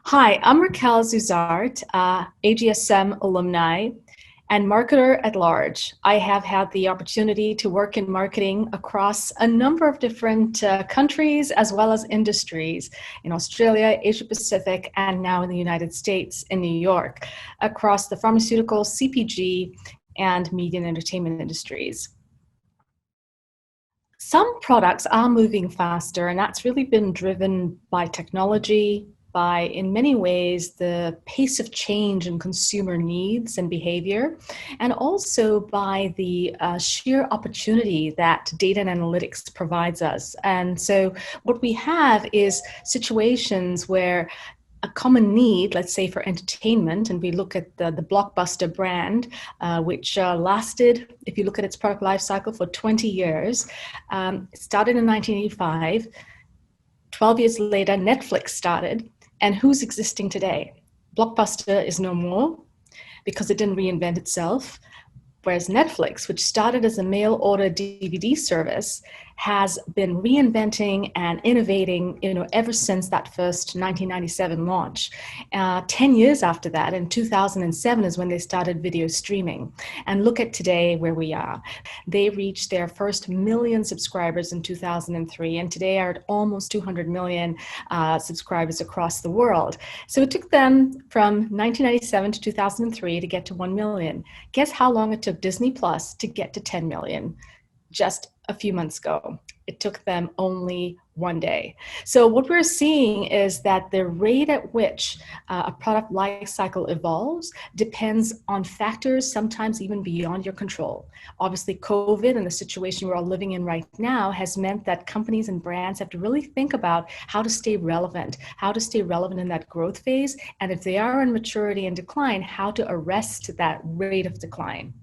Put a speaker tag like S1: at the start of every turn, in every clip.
S1: Hi, I'm Raquelle Zuzarte, AGSM alumni and marketer at large. I have had the opportunity to work in marketing across a number of different countries as well as industries in Australia, Asia Pacific, and now in the United States, in New York, across the pharmaceutical, CPG, and media and entertainment industries. Some products are moving faster, and that's really been driven by technology, by, in many ways, the pace of change in consumer needs and behavior, and also by the sheer opportunity that data and analytics provides us. And so what we have is situations where a common need, let's say for entertainment, and we look at the Blockbuster brand, which lasted, if you look at its product life cycle, for 20 years. It started in 1985. 12 years later, Netflix started. And who's existing today? Blockbuster is no more because it didn't reinvent itself. Whereas Netflix, which started as a mail order DVD service, has been reinventing and innovating, ever since that first 1997 launch. 10 years after that, in 2007, is when they started video streaming. And look at today where we are. They reached their first million subscribers in 2003, and today are at almost 200 million subscribers across the world. So it took them from 1997 to 2003 to get to 1 million. Guess how long it took Disney Plus to get to 10 million? Just a few months ago. It took them only one day. So what we're seeing is that the rate at which a product life cycle evolves depends on factors sometimes even beyond your control. Obviously, COVID and the situation we're all living in right now has meant that companies and brands have to really think about how to stay relevant in that growth phase, and if they are in maturity and decline, how to arrest that rate of decline.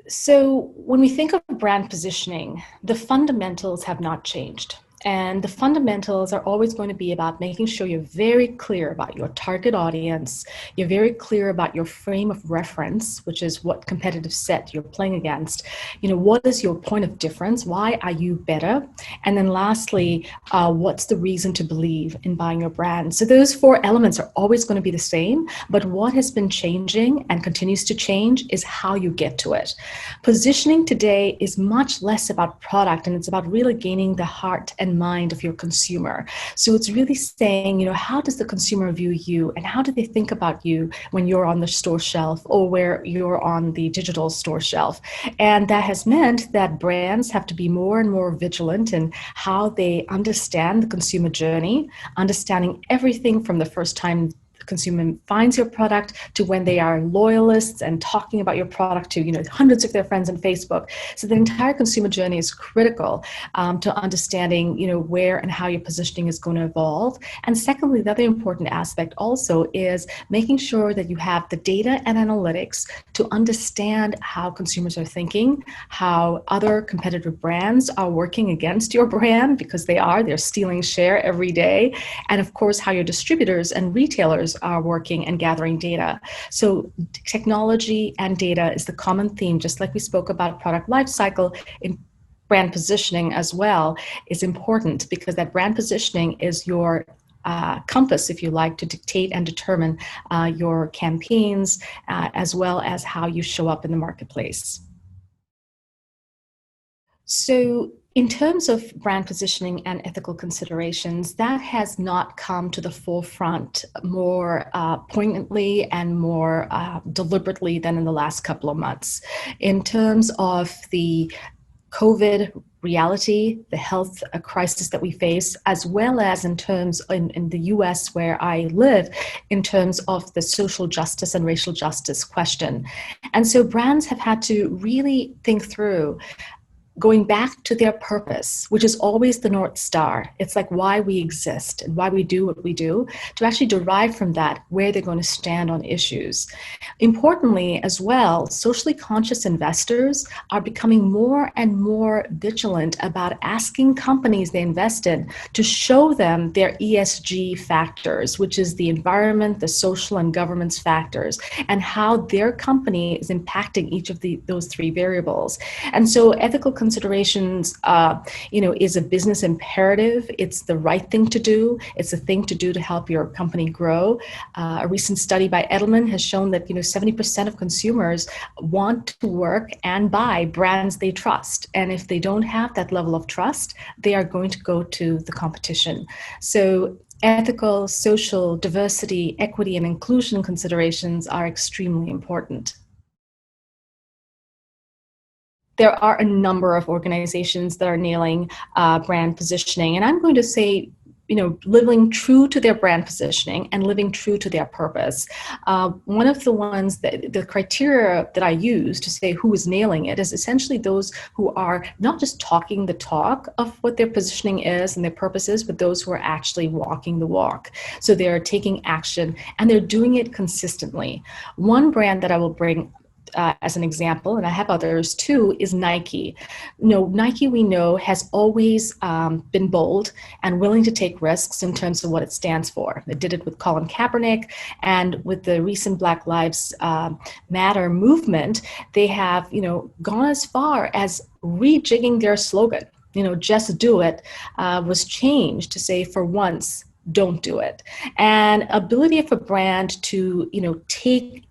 S1: So when we think of brand positioning, the fundamentals have not changed. And the fundamentals are always going to be about making sure you're very clear about your target audience. You're very clear about your frame of reference, which is what competitive set you're playing against. What is your point of difference? Why are you better? And then lastly, what's the reason to believe in buying your brand? So those four elements are always going to be the same, but what has been changing and continues to change is how you get to it. Positioning today is much less about product, and it's about really gaining the heart and mind of your consumer. So it's really saying, how does the consumer view you, and how do they think about you when you're on the store shelf or where you're on the digital store shelf? And that has meant that brands have to be more and more vigilant in how they understand the consumer journey, understanding everything from the first time consumer finds your product to when they are loyalists and talking about your product to hundreds of their friends on Facebook. So the entire consumer journey is critical to understanding where and how your positioning is going to evolve. And secondly, the other important aspect also is making sure that you have the data and analytics to understand how consumers are thinking, how other competitive brands are working against your brand, because they're stealing share every day, and of course how your distributors and retailers are working and gathering data. So technology and data is the common theme, just like we spoke about product life cycle. In brand positioning as well is important, because that brand positioning is your compass, if you like, to dictate and determine your campaigns as well as how you show up in the marketplace. So in terms of brand positioning and ethical considerations, that has not come to the forefront more poignantly and more deliberately than in the last couple of months. In terms of the COVID reality, the health crisis that we face, as well as in terms in the US where I live, in terms of the social justice and racial justice question. And so brands have had to really think through going back to their purpose, which is always the North Star. It's like why we exist and why we do what we do, to actually derive from that where they're going to stand on issues. Importantly as well, socially conscious investors are becoming more and more vigilant about asking companies they invest in to show them their ESG factors, which is the environment, the social and governance factors, and how their company is impacting each of those three variables. And so ethical considerations, is a business imperative. It's the right thing to do. It's the thing to do to help your company grow. A recent study by Edelman has shown that 70% of consumers want to work and buy brands they trust. And if they don't have that level of trust, they are going to go to the competition. So ethical, social, diversity, equity, and inclusion considerations are extremely important. There are a number of organizations that are nailing brand positioning, and I'm going to say, living true to their brand positioning and living true to their purpose. One of the ones that the criteria that I use to say who is nailing it is essentially those who are not just talking the talk of what their positioning is and their purpose is, but those who are actually walking the walk. So they're taking action and they're doing it consistently. One brand that I will bring as an example, and I have others too, is Nike. Nike, we know, has always been bold and willing to take risks in terms of what it stands for. They did it with Colin Kaepernick, and with the recent Black Lives Matter movement, they have, gone as far as rejigging their slogan. Just do it was changed to say, for once, don't do it. And ability of a brand to, take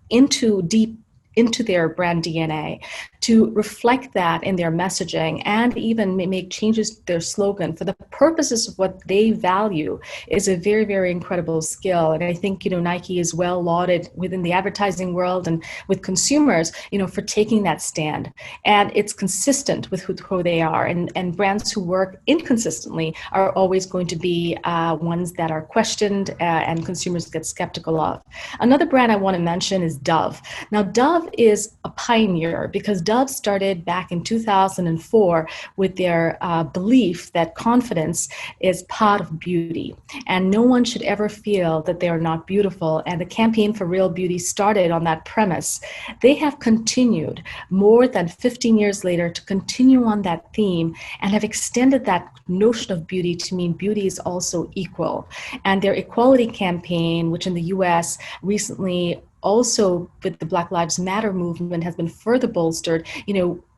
S1: into their brand DNA, to reflect that in their messaging and even make changes to their slogan for the purposes of what they value is a very, very incredible skill. And I think, Nike is well lauded within the advertising world and with consumers, for taking that stand. And it's consistent with who they are. And brands who work inconsistently are always going to be ones that are questioned and consumers get skeptical of. Another brand I want to mention is Dove. Now, Dove is a pioneer because Dove started back in 2004 with their belief that confidence is part of beauty and no one should ever feel that they are not beautiful. And the campaign for Real Beauty started on that premise. They have continued more than 15 years later to continue on that theme and have extended that notion of beauty to mean beauty is also equal. And their equality campaign, which in the US recently also with the Black Lives Matter movement has been further bolstered,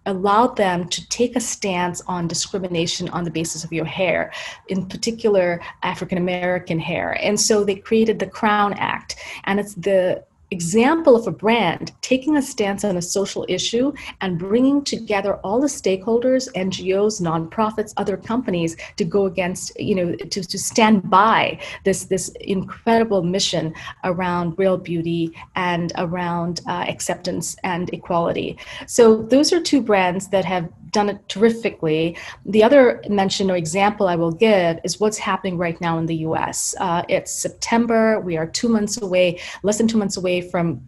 S1: allowed them to take a stance on discrimination on the basis of your hair, in particular African American hair. And so they created the Crown Act, and it's the example of a brand taking a stance on a social issue and bringing together all the stakeholders, NGOs, nonprofits, other companies to go against, to stand by this incredible mission around real beauty and around acceptance and equality. So those are two brands that have done it terrifically. The other mention or example I will give is what's happening right now in the US. It's September. We are 2 months away, less than 2 months away from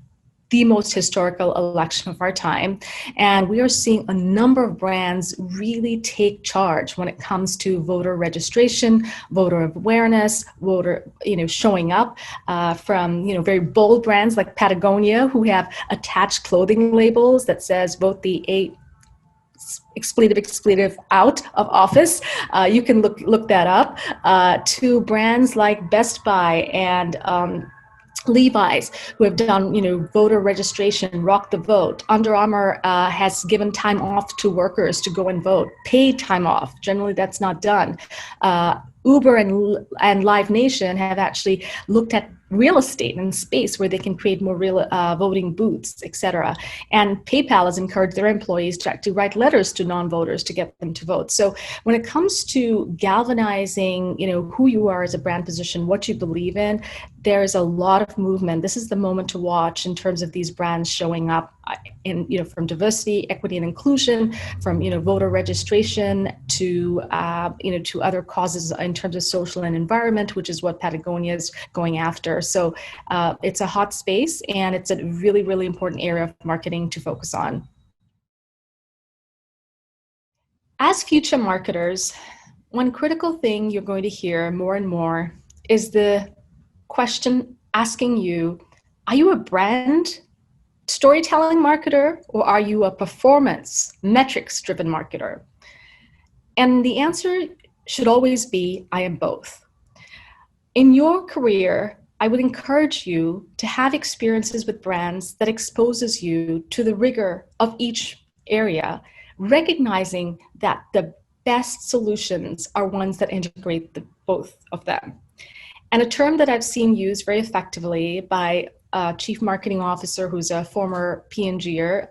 S1: the most historical election of our time. And we are seeing a number of brands really take charge when it comes to voter registration, voter awareness, voter, showing up from, very bold brands like Patagonia, who have attached clothing labels that says vote the expletive out of office. You can look that up. To brands like Best Buy and Levi's, who have done, voter registration, Rock the Vote. Under Armour has given time off to workers to go and vote, paid time off. Generally, that's not done. Uber and Live Nation have actually looked at real estate and space where they can create more real voting booths, et cetera. And PayPal has encouraged their employees to actually write letters to non-voters to get them to vote. So when it comes to galvanizing, who you are as a brand position, what you believe in, there's a lot of movement. This is the moment to watch in terms of these brands showing up in, from diversity, equity, and inclusion, from, voter registration to, to other causes in terms of social and environment, which is what Patagonia is going after. So it's a hot space, and it's a really, really important area of marketing to focus on. As future marketers, one critical thing you're going to hear more and more is the question asking you, are you a brand storytelling marketer, or are you a performance metrics-driven marketer? And the answer should always be, I am both. In your career, I would encourage you to have experiences with brands that exposes you to the rigor of each area, recognizing that the best solutions are ones that integrate both of them. And a term that I've seen used very effectively by a chief marketing officer who's a former P&Ger,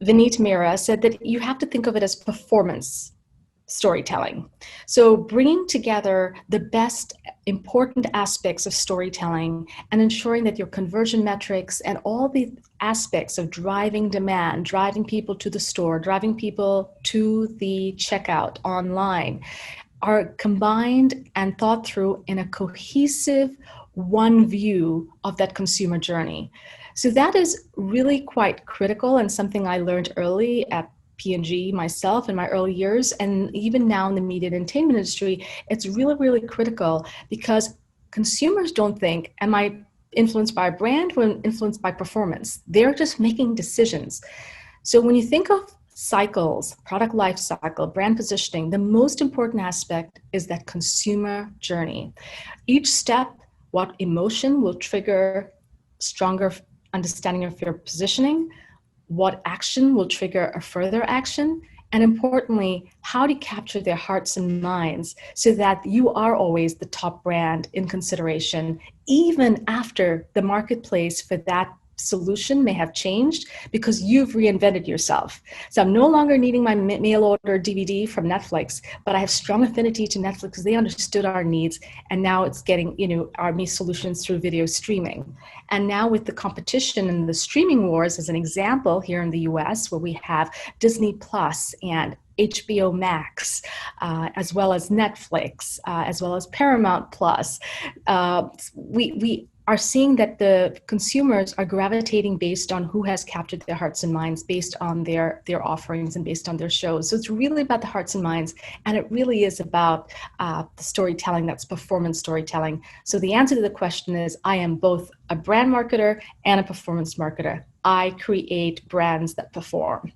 S1: Vineet Mehra, said that you have to think of it as performance storytelling. So bringing together the best important aspects of storytelling and ensuring that your conversion metrics and all the aspects of driving demand, driving people to the store, driving people to the checkout online are combined and thought through in a cohesive one view of that consumer journey. So that is really quite critical and something I learned early at P&G myself in my early years, and even now in the media and entertainment industry, it's really, really critical because consumers don't think, am I influenced by a brand or influenced by performance? They're just making decisions. So when you think of cycles, product life cycle, brand positioning, the most important aspect is that consumer journey. Each step, what emotion will trigger stronger understanding of your positioning, what action will trigger a further action, and importantly, how to capture their hearts and minds so that you are always the top brand in consideration, even after the marketplace for that solution may have changed because you've reinvented yourself. So I'm no longer needing my mail order DVD from Netflix, but I have strong affinity to Netflix because they understood our needs, and now it's getting, our me solutions through video streaming. And now with the competition and the streaming wars, as an example, here in the US, where we have Disney Plus and HBO Max, as well as Netflix, as well as Paramount Plus, we are seeing that the consumers are gravitating based on who has captured their hearts and minds, based on their offerings and based on their shows. So it's really about the hearts and minds, and it really is about the storytelling that's performance storytelling. So the answer to the question is, I am both a brand marketer and a performance marketer. I create brands that perform.